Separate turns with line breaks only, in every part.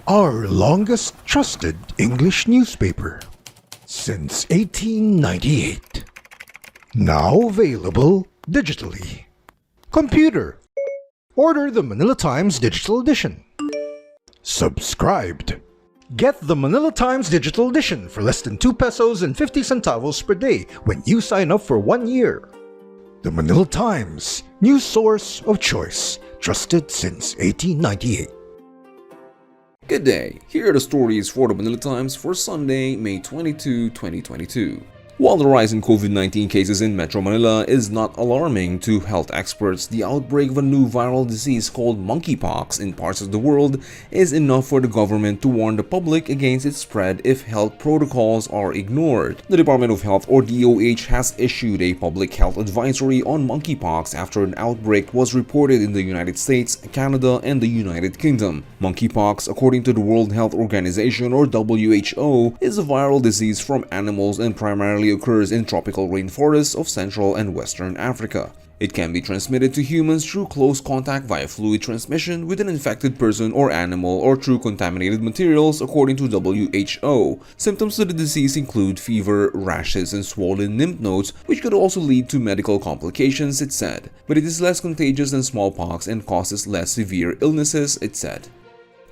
our longest trusted English newspaper since 1898. Now available digitally. Computer. Order the Manila Times Digital Edition. Subscribed. Get the Manila Times Digital Edition for less than 2 pesos and 50 centavos per day when you sign up for 1 year. The Manila Times, news source of choice, trusted since 1898.
Good day, here are the stories for the Manila Times for Sunday, May 22, 2022. While the rise in COVID-19 cases in Metro Manila is not alarming to health experts, the outbreak of a new viral disease called monkeypox in parts of the world is enough for the government to warn the public against its spread if health protocols are ignored. The Department of Health or DOH has issued a public health advisory on monkeypox after an outbreak was reported in the United States, Canada, and the United Kingdom. Monkeypox, according to the World Health Organization or WHO, is a viral disease from animals and primarily occurs in tropical rainforests of Central and Western Africa. It can be transmitted to humans through close contact via fluid transmission with an infected person or animal or through contaminated materials, according to WHO. Symptoms of the disease include fever, rashes, and swollen lymph nodes, which could also lead to medical complications, it said. But it is less contagious than smallpox and causes less severe illnesses, it said.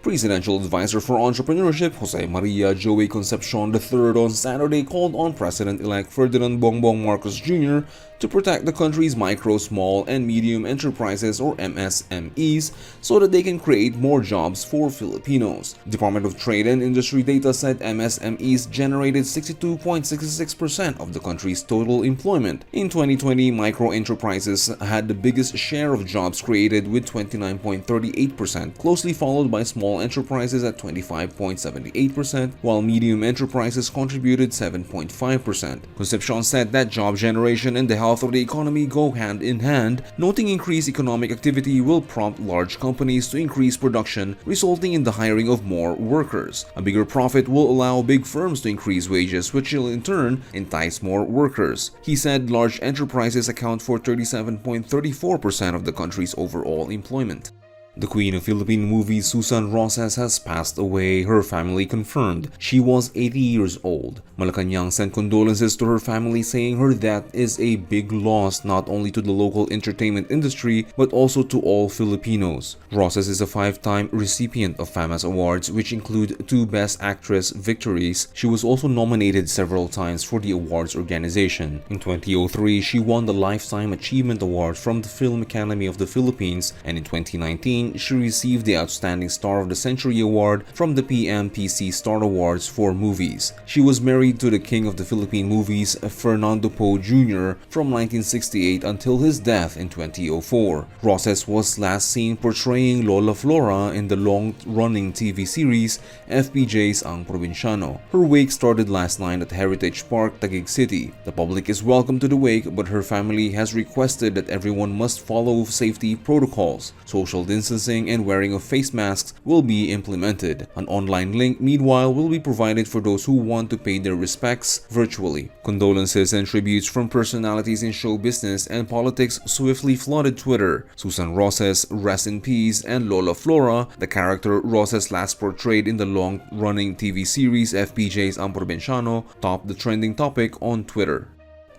Presidential Advisor for Entrepreneurship Jose Maria Joey Concepcion III on Saturday called on President-elect Ferdinand Bongbong Marcos Jr. to protect the country's micro, small, and medium enterprises or MSMEs so that they can create more jobs for Filipinos. Department of Trade and Industry data said MSMEs generated 62.66% of the country's total employment. In 2020, micro enterprises had the biggest share of jobs created with 29.38%, closely followed by small enterprises at 25.78%, while medium enterprises contributed 7.5%. Concepcion said that job generation and the health of the economy go hand in hand, noting increased economic activity will prompt large companies to increase production, resulting in the hiring of more workers. A bigger profit will allow big firms to increase wages, which will in turn entice more workers. He said large enterprises account for 37.34% of the country's overall employment. The Queen of Philippine movies, Susan Roses, has passed away, her family confirmed. She was 80 years old. Malacanang sent condolences to her family, saying her death is a big loss not only to the local entertainment industry but also to all Filipinos. Roses is a 5-time recipient of FAMAS Awards, which include 2 Best Actress victories. She was also nominated several times for the awards organization. In 2003, she won the Lifetime Achievement Award from the Film Academy of the Philippines, and in 2019, she received the Outstanding Star of the Century Award from the PMPC Star Awards for movies. She was married to the King of the Philippine movies, Fernando Poe Jr. from 1968 until his death in 2004. Roses was last seen portraying Lola Flora in the long-running TV series FPJ's Ang Provinciano. Her wake started last night at Heritage Park, Taguig City. The public is welcome to the wake, but her family has requested that everyone must follow safety protocols. Social distancing and wearing of face masks will be implemented. An online link, meanwhile, will be provided for those who want to pay their respects virtually. Condolences and tributes from personalities in show business and politics swiftly flooded Twitter. Susan Roses, rest in peace, and Lola Flora, the character Roses last portrayed in the long-running TV series FPJ's Ang Provinciano, topped the trending topic on Twitter.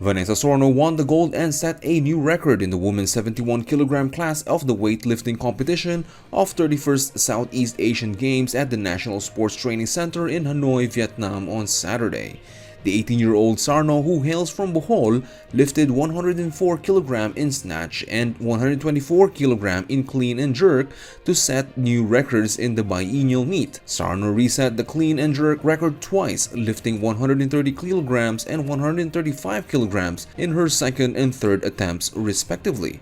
Vanessa Sorno won the gold and set a new record in the women's 71kg class of the weightlifting competition of 31st Southeast Asian Games at the National Sports Training Center in Hanoi, Vietnam on Saturday. The 18-year-old Sarno, who hails from Bohol, lifted 104kg in snatch and 124kg in clean and jerk to set new records in the biennial meet. Sarno reset the clean and jerk record twice, lifting 130kg and 135kg in her second and third attempts respectively.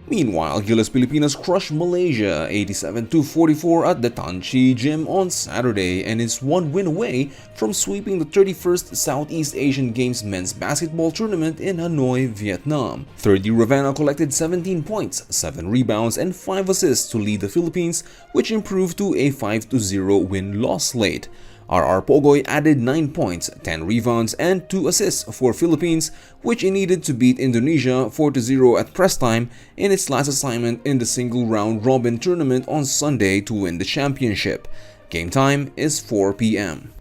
Meanwhile, Gilas Pilipinas crushed Malaysia 87-44 at the Tan Chi Gym on Saturday and is one win away from sweeping the 31st Southeast Asian Games men's basketball tournament in Hanoi, Vietnam. Third-year Ravenna collected 17 points, 7 rebounds, and 5 assists to lead the Philippines, which improved to a 5-0 win-loss slate. RR Pogoy added 9 points, 10 rebounds, and 2 assists for Philippines, which it needed to beat Indonesia 4-0 at press time in its last assignment in the single round robin tournament on Sunday to win the championship. Game time is 4 p.m.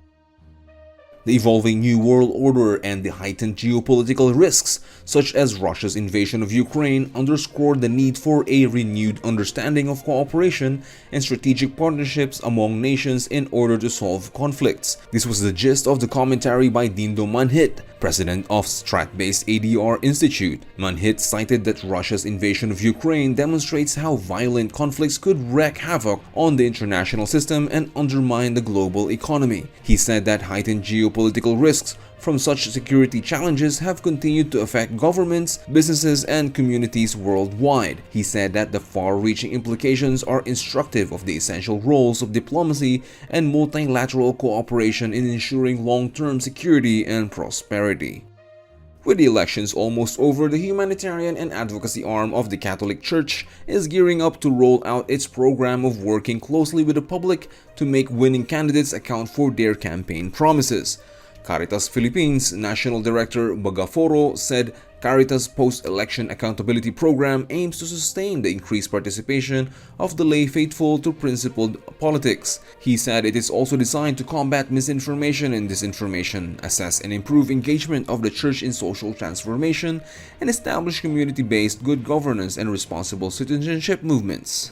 The evolving New World Order and the heightened geopolitical risks, such as Russia's invasion of Ukraine, underscored the need for a renewed understanding of cooperation and strategic partnerships among nations in order to solve conflicts. This was the gist of the commentary by Dindo Manhit, president of Strat-based ADR Institute. Manhit cited that Russia's invasion of Ukraine demonstrates how violent conflicts could wreak havoc on the international system and undermine the global economy. He said that heightened geopolitical risks from such security challenges have continued to affect governments, businesses, and communities worldwide. He said that the far-reaching implications are instructive of the essential roles of diplomacy and multilateral cooperation in ensuring long-term security and prosperity. With the elections almost over, the humanitarian and advocacy arm of the Catholic Church is gearing up to roll out its program of working closely with the public to make winning candidates account for their campaign promises. Caritas Philippines National Director Bagaforo said Caritas' post-election accountability program aims to sustain the increased participation of the lay faithful to principled politics. He said it is also designed to combat misinformation and disinformation, assess and improve engagement of the church in social transformation, and establish community-based good governance and responsible citizenship movements.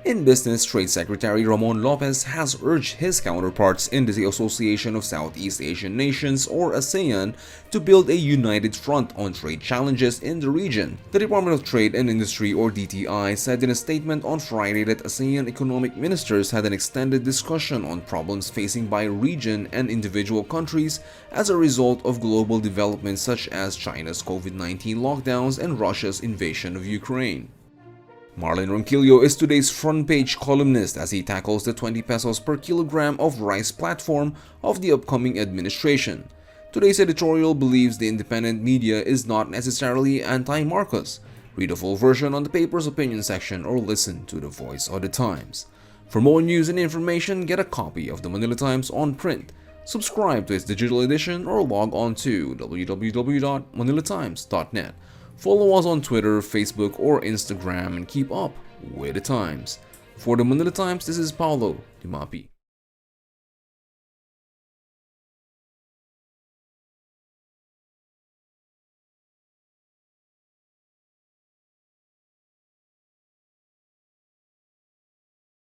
In business, Trade Secretary Ramon Lopez has urged his counterparts in the Association of Southeast Asian Nations, or ASEAN, to build a united front on trade challenges in the region. The Department of Trade and Industry, or DTI, said in a statement on Friday that ASEAN economic ministers had an extended discussion on problems facing by region and individual countries as a result of global developments such as China's COVID-19 lockdowns and Russia's invasion of Ukraine. Marlon Ronquillo is today's front-page columnist as he tackles the 20 pesos per kilogram of rice platform of the upcoming administration. Today's editorial believes the independent media is not necessarily anti-Marcos. Read the full version on the paper's opinion section or listen to the Voice of the Times. For more news and information, get a copy of the Manila Times on print. Subscribe to its digital edition or log on to www.manilatimes.net. Follow us on Twitter, Facebook, or Instagram and keep up with the times. For the Manila Times, this is Paulo Dimapi.